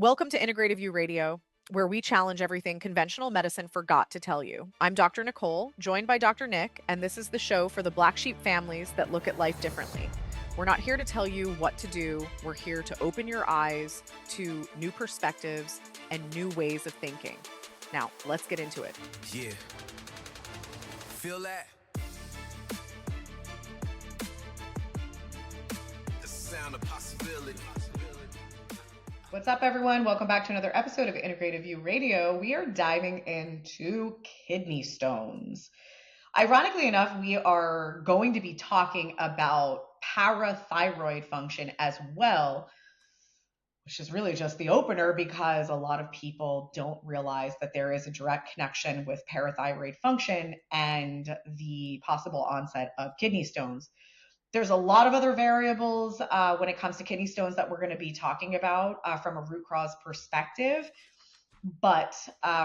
Welcome to Integrative U Radio, where we challenge everything conventional medicine forgot to tell you. I'm Dr. Nicole, joined by Dr. Nick, and this is the show for the black sheep families that look at life differently. We're not here to tell you what to do, we're here to open your eyes to new perspectives and new ways of thinking. Now, let's get into it. Yeah. Feel that? The sound of possibility. What's up, everyone? Welcome back to another episode of Integrative U Radio. We are diving into kidney stones. Ironically enough, we are going to be talking about parathyroid function as well, which is really just the opener because a lot of people don't realize that there is a direct connection with parathyroid function and the possible onset of kidney stones. There's a lot of other variables when it comes to kidney stones that we're going to be talking about from a root cause perspective. But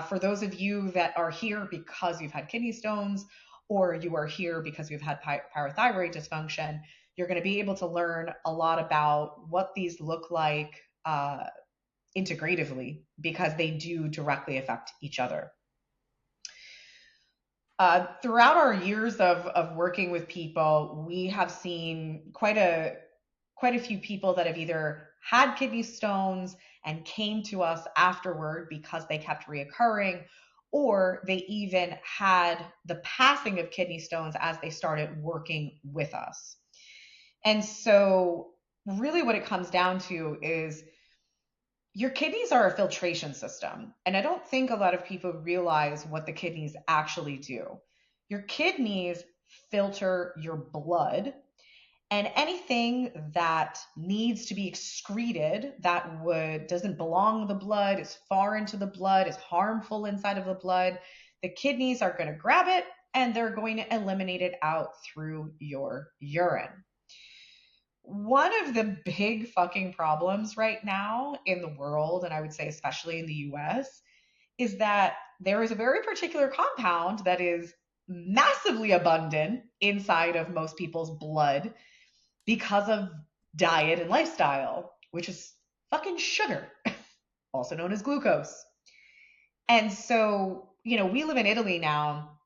for those of you that are here because you've had kidney stones or you are here because you've had parathyroid dysfunction, you're going to be able to learn a lot about what these look like integratively because they do directly affect each other. Throughout our years of working with people, we have seen quite a few people that have either had kidney stones and came to us afterward because they kept reoccurring, or they even had the passing of kidney stones as they started working with us. And so really what it comes down to is your kidneys are a filtration system, and I don't think a lot of people realize what the kidneys actually do. Your kidneys filter your blood, and anything that needs to be excreted that doesn't belong in the blood, is foreign to the blood, is harmful inside of the blood, the kidneys are going to grab it and they're going to eliminate it out through your urine. One of the big fucking problems right now in the world, and I would say especially in the US, is that there is a very particular compound that is massively abundant inside of most people's blood because of diet and lifestyle, which is fucking sugar, also known as glucose. And so, we live in Italy now,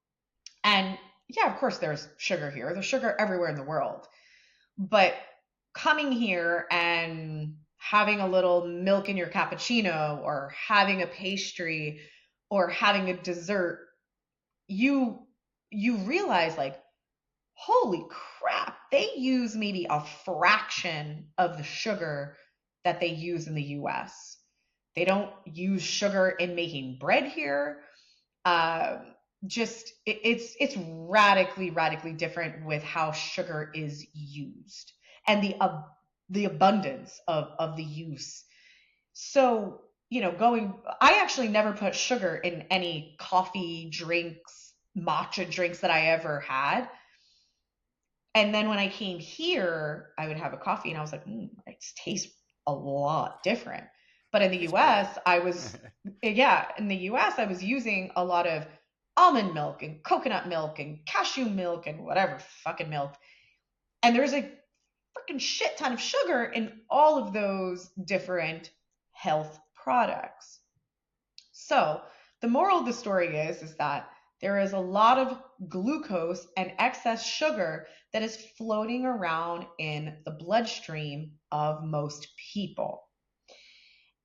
and yeah, of course there's sugar here. There's sugar everywhere in the world. But coming here and having a little milk in your cappuccino or having a pastry or having a dessert, you realize like, holy crap, they use maybe a fraction of the sugar that they use in the US. They don't use sugar in making bread here. It's radically different with how sugar is used and the abundance of the use. So, I actually never put sugar in any coffee drinks, matcha drinks that I ever had. And then when I came here, I would have a coffee and I was like, it tastes a lot different. But in the US, I was using a lot of almond milk and coconut milk and cashew milk and whatever fucking milk. And there's a freaking shit ton of sugar in all of those different health products. So the moral of the story is that there is a lot of glucose and excess sugar that is floating around in the bloodstream of most people.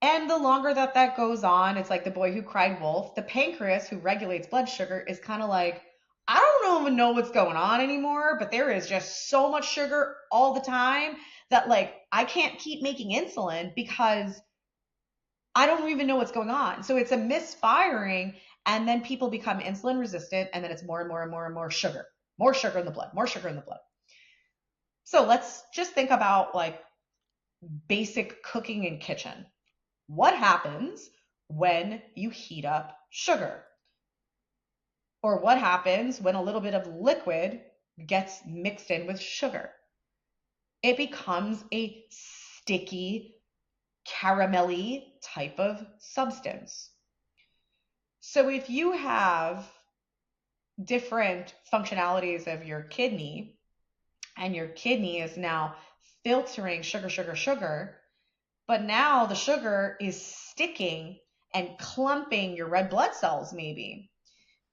And the longer that goes on, it's like the boy who cried wolf. The pancreas, who regulates blood sugar, is kind of like, I don't even know what's going on anymore, but there is just so much sugar all the time that like I can't keep making insulin because I don't even know what's going on. So it's a misfiring, and then people become insulin resistant, and then it's more and more sugar. More sugar in the blood, more sugar in the blood. So let's just think about like basic cooking in kitchen. What happens when you heat up sugar? Or what happens when a little bit of liquid gets mixed in with sugar? It becomes a sticky, caramelly type of substance. So if you have different functionalities of your kidney, and your kidney is now filtering sugar, But now the sugar is sticking and clumping your red blood cells, maybe.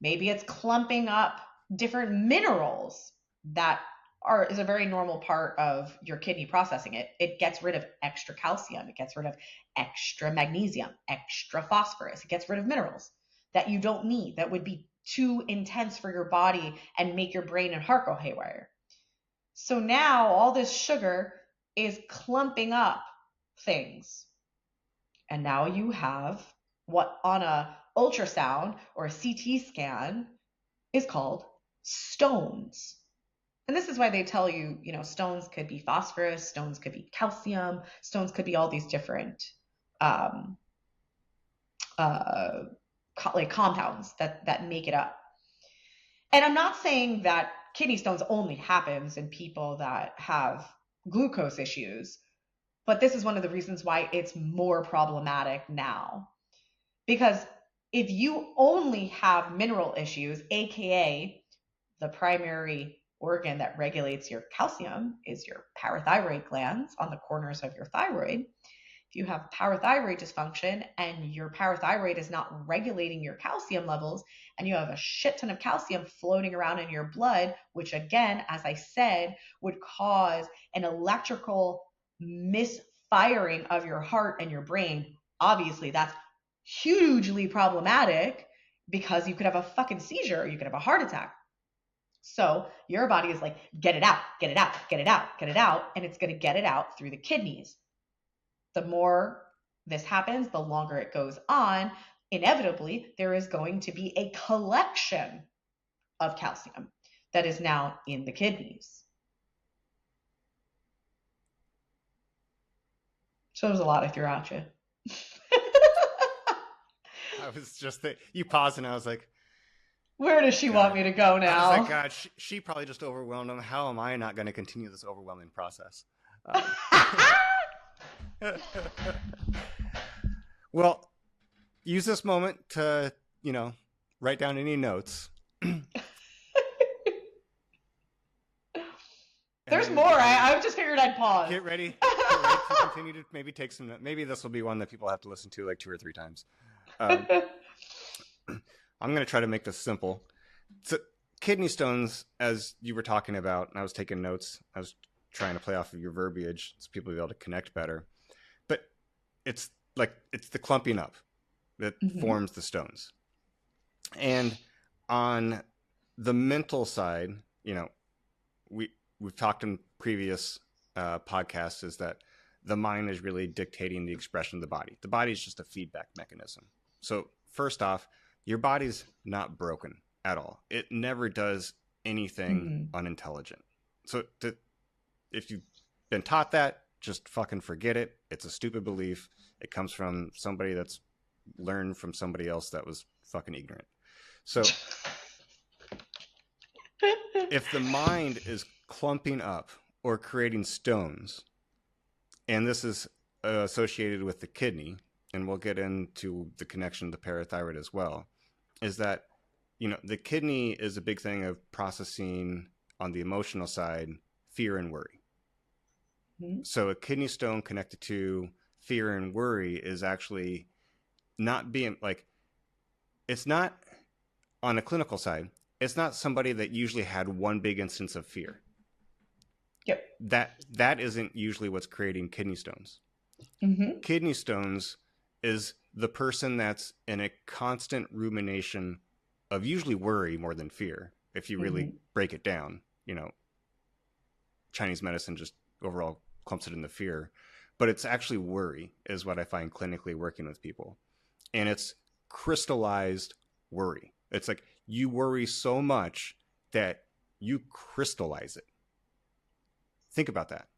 Maybe it's clumping up different minerals that is a very normal part of your kidney processing it. It gets rid of extra calcium, it gets rid of extra magnesium, extra phosphorus, it gets rid of minerals that you don't need, that would be too intense for your body and make your brain and heart go haywire. So now all this sugar is clumping up things. And now you have what on a ultrasound or a CT scan is called stones. And this is why they tell you, stones could be phosphorus, stones could be calcium, stones could be all these different like compounds that make it up. And I'm not saying that kidney stones only happens in people that have glucose issues, but this is one of the reasons why it's more problematic now. Because if you only have mineral issues, aka the primary organ that regulates your calcium is your parathyroid glands on the corners of your thyroid. If you have parathyroid dysfunction and your parathyroid is not regulating your calcium levels, and you have a shit ton of calcium floating around in your blood, which again, as I said, would cause an electrical misfiring of your heart and your brain, obviously that's hugely problematic, because you could have a fucking seizure, you could have a heart attack. So your body is like, get it out, get it out, get it out, get it out, and it's going to get it out through the kidneys. The more this happens, the longer it goes on, inevitably there is going to be a collection of calcium that is now in the kidneys. So there's a lot I threw at you. I was just you paused and I was like, where does she want me to go now? I was like, God, she probably just overwhelmed him. How am I not going to continue this overwhelming process? Well, use this moment to, write down any notes. There's more. I just figured I'd pause. Get ready to continue to maybe take some notes. Maybe this will be one that people have to listen to like 2 or 3 times. I'm going to try to make this simple. So, kidney stones, as you were talking about, and I was taking notes, I was trying to play off of your verbiage so people will be able to connect better. But it's the clumping up that forms the stones. And on the mental side, we've talked in previous podcasts, is that the mind is really dictating the expression of the body. The body is just a feedback mechanism. So first off, your body's not broken at all. It never does anything unintelligent. So if you've been taught that, just fucking forget it. It's a stupid belief. It comes from somebody that's learned from somebody else that was fucking ignorant. So if the mind is clumping up or creating stones, and this is associated with the kidney, and we'll get into the connection to the parathyroid as well, is that, the kidney is a big thing of processing on the emotional side, fear and worry. So a kidney stone connected to fear and worry is actually not being it's not on a clinical side. It's not somebody that usually had one big instance of fear. Yep. That isn't usually what's creating kidney stones. Kidney stones is the person that's in a constant rumination of usually worry more than fear. If you really break it down, Chinese medicine just overall clumps it into fear, but it's actually worry is what I find clinically working with people. And it's crystallized worry. It's like you worry so much that you crystallize it. Think about that.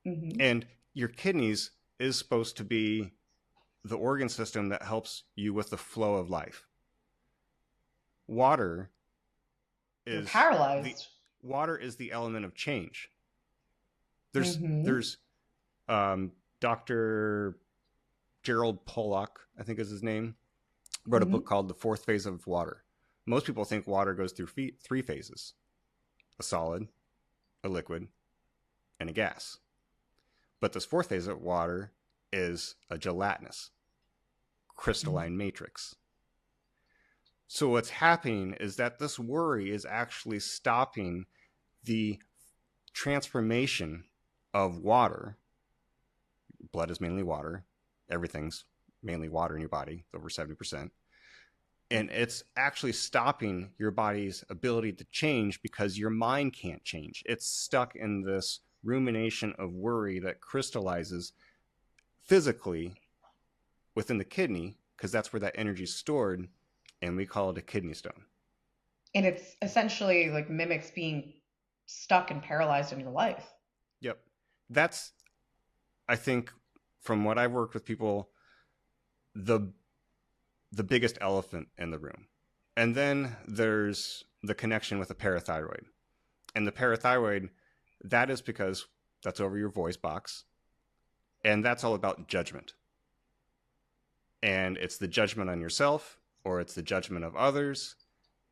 And your kidneys is supposed to be the organ system that helps you with the flow of life. Water is You're paralyzed. Water is the element of change. There's Dr. Gerald Pollack, I think is his name, wrote a book called The Fourth Phase of Water. Most people think water goes through 3 phases: a solid, a liquid, and a gas. But this 4th phase of water is a gelatinous crystalline matrix. So what's happening is that this worry is actually stopping the transformation of water. Blood is mainly water. Everything's mainly water in your body, over 70%. And it's actually stopping your body's ability to change because your mind can't change. It's stuck in this rumination of worry that crystallizes physically within the kidney, because that's where that energy is stored, and we call it a kidney stone. And it's essentially like mimics being stuck and paralyzed in your life. Yep. That's, I think, from what I've worked with people, the biggest elephant in the room. And then there's the connection with the parathyroid. And the parathyroid, that is because that's over your voice box. And that's all about judgment. And it's the judgment on yourself, or it's the judgment of others.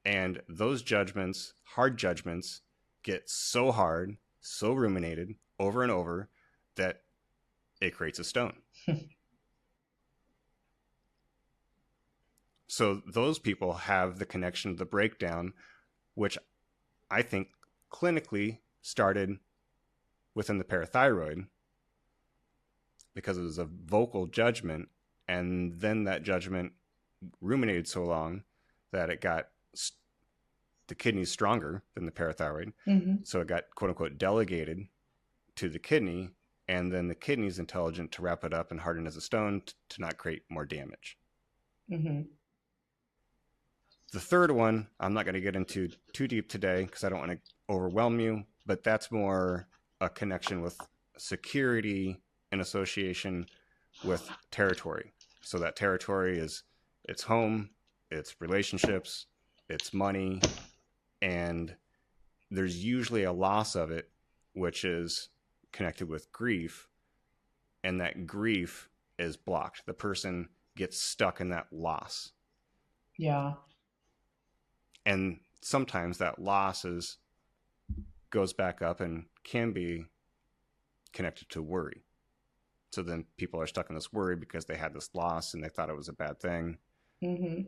And those judgments, hard judgments, get so hard, so ruminated over and over that it creates a stone. So those people have the connection to the breakdown, which I think clinically started within the parathyroid because it was a vocal judgment. And then that judgment ruminated so long that it got the kidneys stronger than the parathyroid. Mm-hmm. So it got, quote unquote, delegated to the kidney. And then the kidney's intelligent to wrap it up and harden as a stone to not create more damage. Mm-hmm. The third one, I'm not going to get into too deep today because I don't want to overwhelm you, but that's more a connection with security in association with territory. So that territory is its home, its relationships, its money, and there's usually a loss of it, which is connected with grief, and that grief is blocked. The person gets stuck in that loss. Yeah. And sometimes that loss goes back up and can be connected to worry. So then people are stuck in this worry because they had this loss and they thought it was a bad thing. Mm-hmm.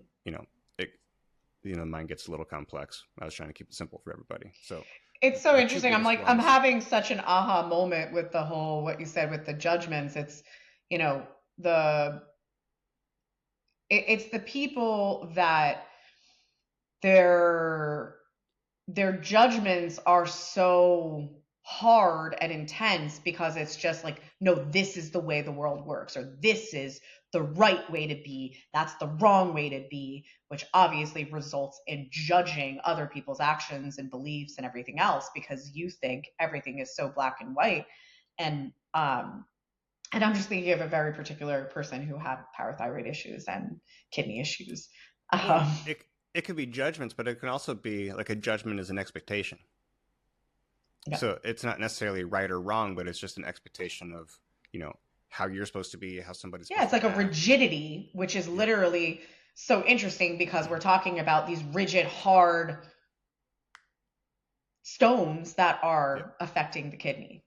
Mine gets a little complex. I was trying to keep it simple for everybody. So it's so the interesting. two I'm like, biggest I'm ones- having such an aha moment with the whole, what you said with the judgments. It's, it's the people that their judgments are so hard and intense because it's just like, no, this is the way the world works, or this is the right way to be, that's the wrong way to be, which obviously results in judging other people's actions and beliefs and everything else because you think everything is so black and white. And I'm just thinking of a very particular person who had parathyroid issues and kidney issues. Well, it could be judgments, but it can also be like a judgment is an expectation. Yeah. So it's not necessarily right or wrong, but it's just an expectation of, how you're supposed to be, how somebody's supposed it's like to a act. rigidity, which is literally so interesting because we're talking about these rigid, hard stones that are affecting the kidney.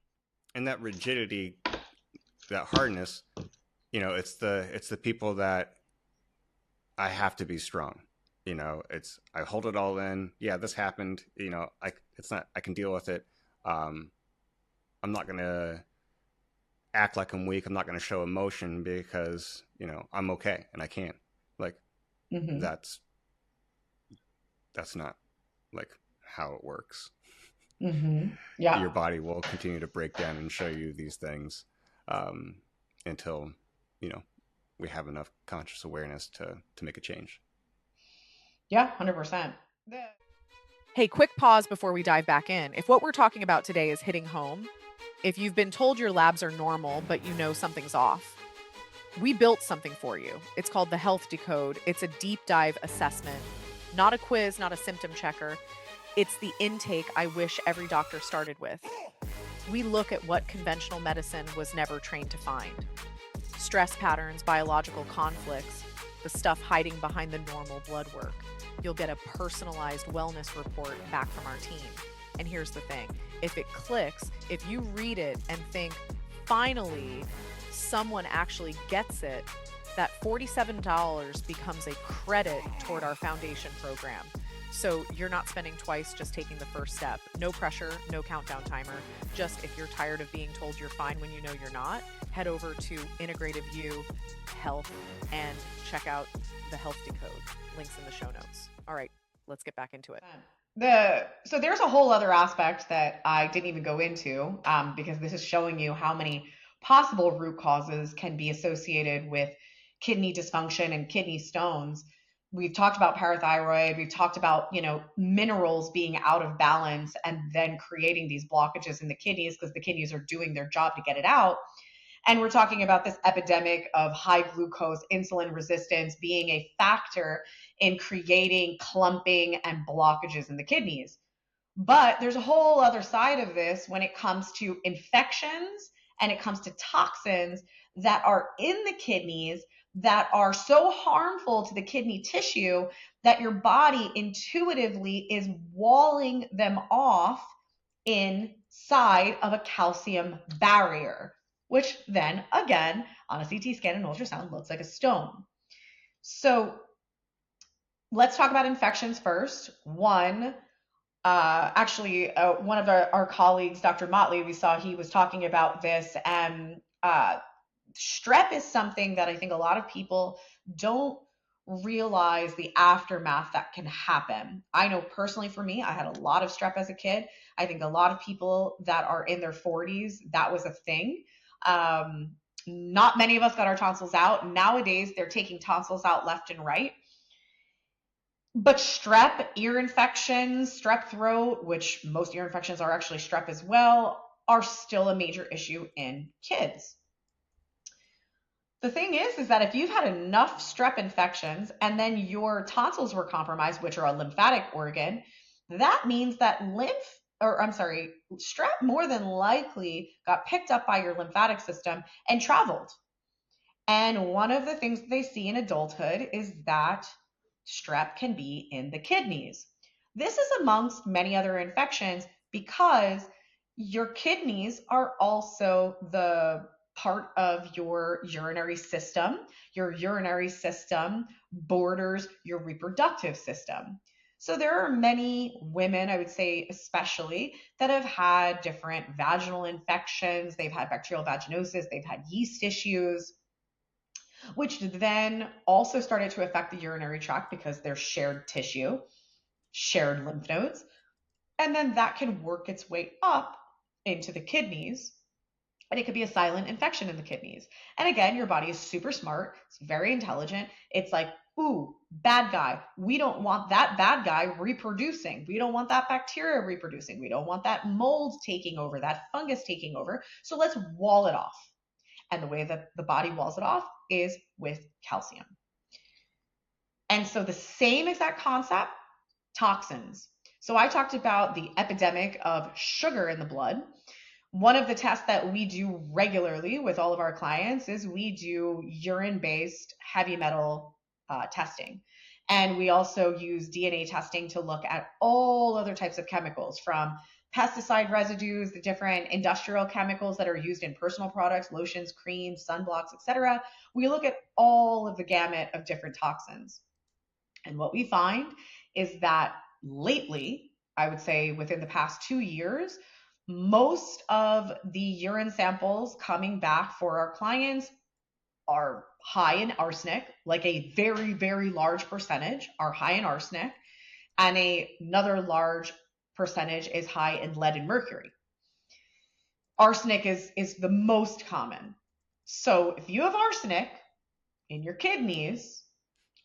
And that rigidity, that hardness, it's the people that I have to be strong. I hold it all in. Yeah, this happened. I can deal with it. I'm not going to act like I'm weak. I'm not going to show emotion because, I'm okay and I can. Like, Mm-hmm. that's not like how it works. Mm-hmm. Yeah. Your body will continue to break down and show you these things until, we have enough conscious awareness to make a change. Yeah, 100%. Hey, quick pause before we dive back in. If what we're talking about today is hitting home, if you've been told your labs are normal, but you know something's off, we built something for you. It's called the Health Decode. It's a deep dive assessment, not a quiz, not a symptom checker. It's the intake I wish every doctor started with. We look at what conventional medicine was never trained to find. Stress patterns, biological conflicts, the stuff hiding behind the normal blood work. You'll get a personalized wellness report back from our team. And here's the thing, if it clicks, if you read it and think, finally, someone actually gets it, that $47 becomes a credit toward our foundation program. So you're not spending twice, just taking the first step. No pressure, no countdown timer. Just if you're tired of being told you're fine when you know you're not, head over to Integrative You Health and check out the Health Decode. Links in the show notes. All right, let's get back into it. So there's a whole other aspect that I didn't even go into, because this is showing you how many possible root causes can be associated with kidney dysfunction and kidney stones. We've talked about parathyroid. We've talked about, minerals being out of balance and then creating these blockages in the kidneys because the kidneys are doing their job to get it out. And we're talking about this epidemic of high glucose insulin resistance being a factor in creating clumping and blockages in the kidneys. But there's a whole other side of this when it comes to infections and it comes to toxins that are in the kidneys that are so harmful to the kidney tissue that your body intuitively is walling them off inside of a calcium barrier, which then again on a CT scan and ultrasound looks like a stone. So let's talk about infections first. One of our colleagues, Dr. Motley, we saw he was talking about this, and strep is something that I think a lot of people don't realize the aftermath that can happen. I know personally for me, I had a lot of strep as a kid. I think a lot of people that are in their 40s, that was a thing. Not many of us got our tonsils out. Nowadays, they're taking tonsils out left and right. But strep, ear infections, strep throat, which most ear infections are actually strep as well, are still a major issue in kids. The thing is that if you've had enough strep infections and then your tonsils were compromised, which are a lymphatic organ, that means that strep more than likely got picked up by your lymphatic system and traveled. And one of the things that they see in adulthood is that strep can be in the kidneys. This is amongst many other infections because your kidneys are also the part of your urinary system. Your urinary system borders your reproductive system. So there are many women, I would say especially, that have had different vaginal infections. They've had bacterial vaginosis, they've had yeast issues, which then also started to affect the urinary tract because there's shared tissue, shared lymph nodes, and then that can work its way up into the kidneys. And it could be a silent infection in the kidneys. And again, your body is super smart. It's very intelligent. It's like, ooh, bad guy. We don't want that bad guy reproducing. We don't want that bacteria reproducing. We don't want that mold taking over, that fungus taking over. So let's wall it off. And the way that the body walls it off is with calcium. And so the same exact concept, toxins. So I talked about the epidemic of sugar in the blood. One of the tests that we do regularly with all of our clients is we do urine-based heavy metal testing. And we also use DNA testing to look at all other types of chemicals, from pesticide residues, the different industrial chemicals that are used in personal products, lotions, creams, sunblocks, etc. We look at all of the gamut of different toxins. And what we find is that lately, I would say within the past 2 years, most of the urine samples coming back for our clients are high in arsenic, like a very, very large percentage are high in arsenic, and another large percentage is high in lead and mercury. Arsenic is the most common. So if you have arsenic in your kidneys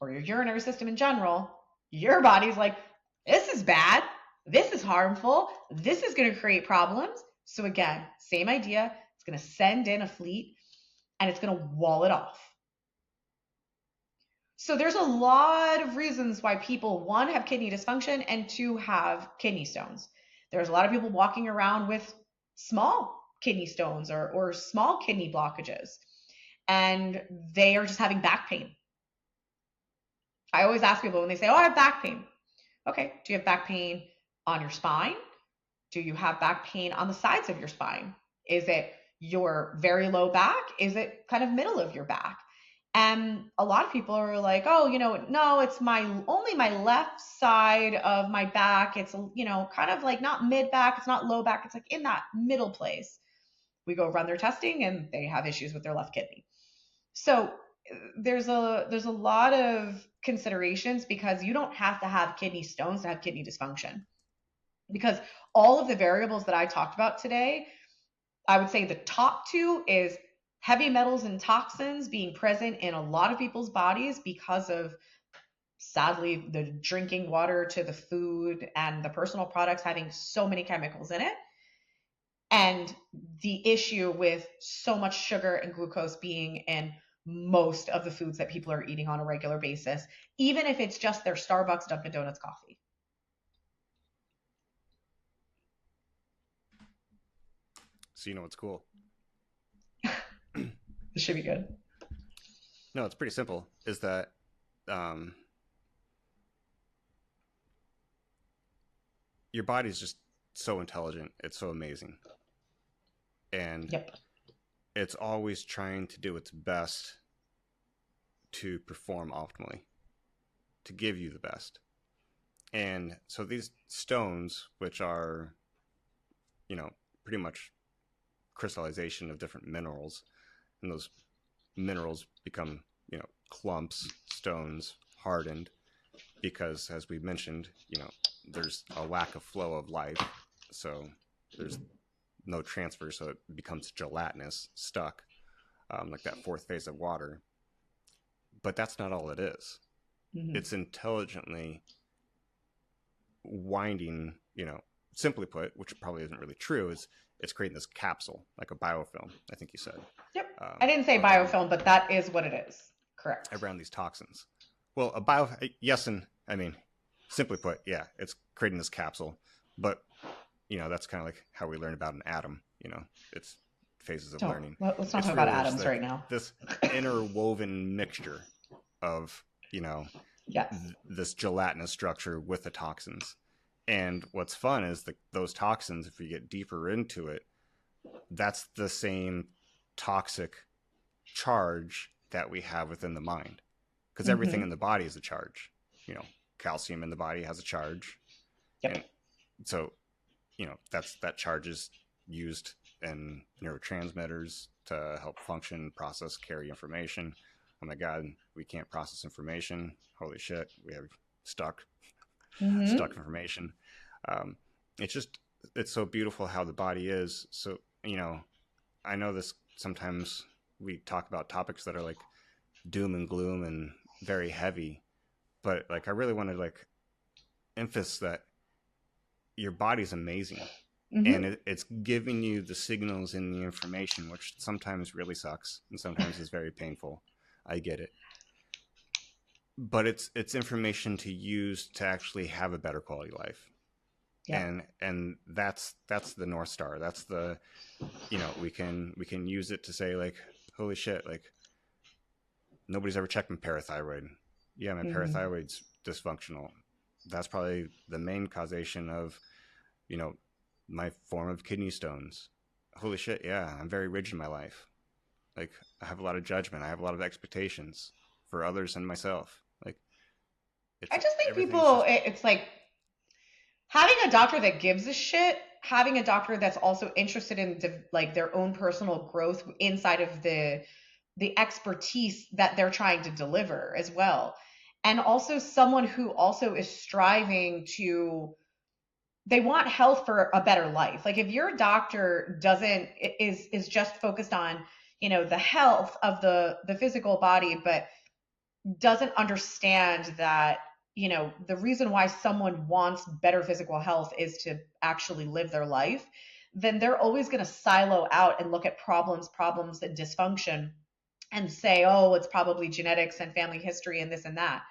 or your urinary system in general, your body's like, this is bad. This is harmful. This is going to create problems. So again, same idea. It's going to send in a fleet and it's going to wall it off. So there's a lot of reasons why people, one, have kidney dysfunction, and two, have kidney stones. There's a lot of people walking around with small kidney stones or small kidney blockages, and they are just having back pain. I always ask people when they say, oh, I have back pain. Okay, do you have back pain on your spine? Do you have back pain on the sides of your spine? Is it your very low back? Is it kind of middle of your back? And a lot of people are like, oh, no, it's only my left side of my back. It's, kind of like not mid back. It's not low back. It's like in that middle place. We go run their testing and they have issues with their left kidney. So there's a lot of considerations, because you don't have to have kidney stones to have kidney dysfunction. Because all of the variables that I talked about today, I would say the top two is heavy metals and toxins being present in a lot of people's bodies because of, sadly, the drinking water to the food and the personal products having so many chemicals in it. And the issue with so much sugar and glucose being in most of the foods that people are eating on a regular basis, even if it's just their Starbucks Dunkin' Donuts coffee. So what's cool? This should be good. No, it's pretty simple. Is that your body's just so intelligent. It's so amazing. And Yep. It's always trying to do its best to perform optimally, to give you the best. And so these stones, which are, pretty much crystallization of different minerals, and those minerals become, clumps, stones, hardened, because, as we mentioned, there's a lack of flow of life, so there's no transfer, so it becomes gelatinous, stuck, like that fourth phase of water. But that's not all it is. Mm-hmm. It's intelligently winding, simply put, which probably isn't really true, is it's creating this capsule, like a biofilm, I think you said. Yep. I didn't say biofilm, but that is what it is. Correct. Around these toxins. Well, yes, and I mean, simply put, yeah, it's creating this capsule, but that's kind of like how we learn about an atom. It's phases of learning. Let's not talk about atoms right now. This interwoven mixture of, yes, this gelatinous structure with the toxins. And what's fun is those toxins, if you get deeper into it, that's the same toxic charge that we have within the mind. Because everything in the body is a charge. Calcium in the body has a charge. Yep. And so, that charge is used in neurotransmitters to help function, process, carry information. Oh my God, we can't process information. Holy shit, we have stuck information. It's so beautiful how the body is. So, I know this, sometimes we talk about topics that are like doom and gloom and very heavy, but like I really want to emphasize that your body's amazing. And it's giving you the signals and the information, which sometimes really sucks and sometimes is very painful. I get it. But it's information to use to actually have a better quality life. Yeah. And that's the North Star. That's the, we can use it to say like, holy shit, like nobody's ever checked my parathyroid. Yeah, my parathyroid's dysfunctional. That's probably the main causation of, my form of kidney stones. Holy shit, yeah, I'm very rigid in my life. Like, I have a lot of judgment. I have a lot of expectations for others and myself. Like, I just think people, it's like having a doctor that gives a shit, having a doctor that's also interested in their own personal growth inside of the expertise that they're trying to deliver as well. And also someone who also is striving to, they want health for a better life. Like if your doctor is just focused on, the health of the physical body, but doesn't understand that, the reason why someone wants better physical health is to actually live their life, then they're always going to silo out and look at problems and dysfunction and say, oh, it's probably genetics and family history and this and that.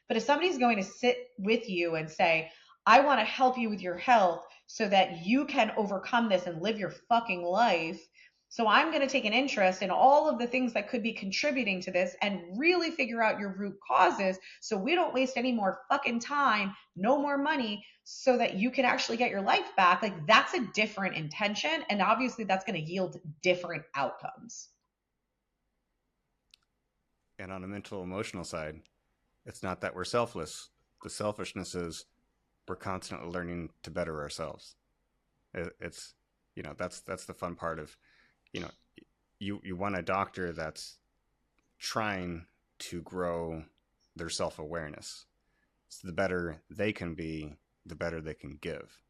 But if somebody's going to sit with you and say, I want to help you with your health so that you can overcome this and live your fucking life So I'm going to take an interest in all of the things that could be contributing to this and really figure out your root causes so we don't waste any more fucking time, no more money, so that you can actually get your life back. Like, that's a different intention. And obviously that's going to yield different outcomes. And on a mental emotional side, it's not that we're selfless. The selfishness is we're constantly learning to better ourselves. It's, that's the fun part of, you want a doctor that's trying to grow their self-awareness. So the better they can be, the better they can give.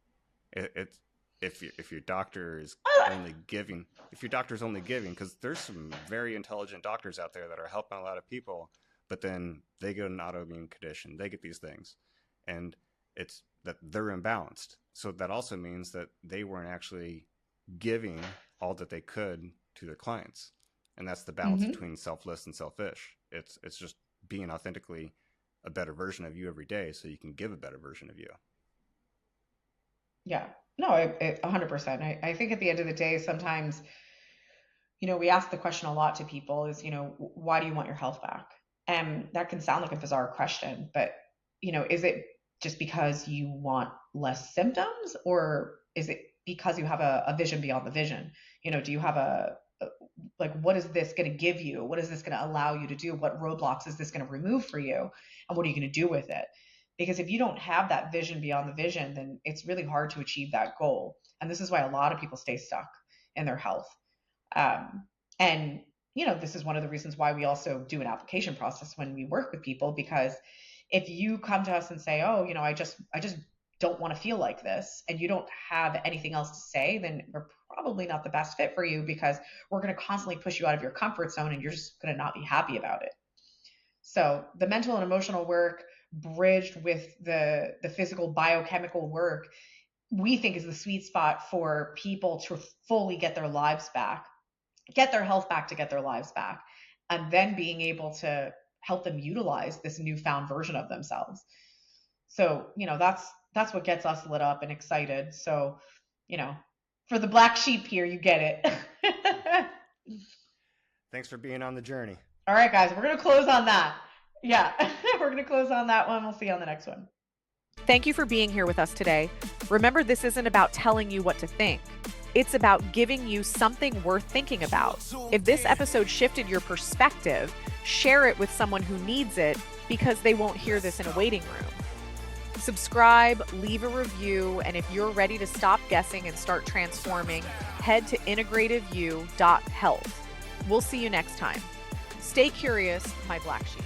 If your doctor is only giving, because there's some very intelligent doctors out there that are helping a lot of people, but then they get an autoimmune condition, they get these things, and it's that they're imbalanced. So that also means that they weren't actually giving all that they could to their clients. And that's the balance between selfless and selfish. It's just being authentically a better version of you every day so you can give a better version of you. Yeah, no, 100%. I think at the end of the day, sometimes, we ask the question a lot to people is, why do you want your health back? And that can sound like a bizarre question, but, is it just because you want less symptoms, or is it because you have a vision beyond the vision? Do you have what is this going to give you? What is this going to allow you to do? What roadblocks is this going to remove for you? And what are you going to do with it? Because if you don't have that vision beyond the vision, then it's really hard to achieve that goal. And this is why a lot of people stay stuck in their health. And, this is one of the reasons why we also do an application process when we work with people, because if you come to us and say, oh, I just don't want to feel like this, and you don't have anything else to say, then we're probably not the best fit for you, because we're going to constantly push you out of your comfort zone and you're just going to not be happy about it. So the mental and emotional work bridged with the physical biochemical work, we think is the sweet spot for people to fully get their lives back, get their health back, to get their lives back, and then being able to help them utilize this newfound version of themselves. So, that's what gets us lit up and excited. So, for the black sheep here, you get it. Thanks for being on the journey. All right, guys, we're going to close on that. Yeah, we're going to close on that one. We'll see you on the next one. Thank you for being here with us today. Remember, this isn't about telling you what to think. It's about giving you something worth thinking about. If this episode shifted your perspective, share it with someone who needs it, because they won't hear this in a waiting room. Subscribe, leave a review, and if you're ready to stop guessing and start transforming, head to integrativeyou.health. We'll see you next time. Stay curious, my black sheep.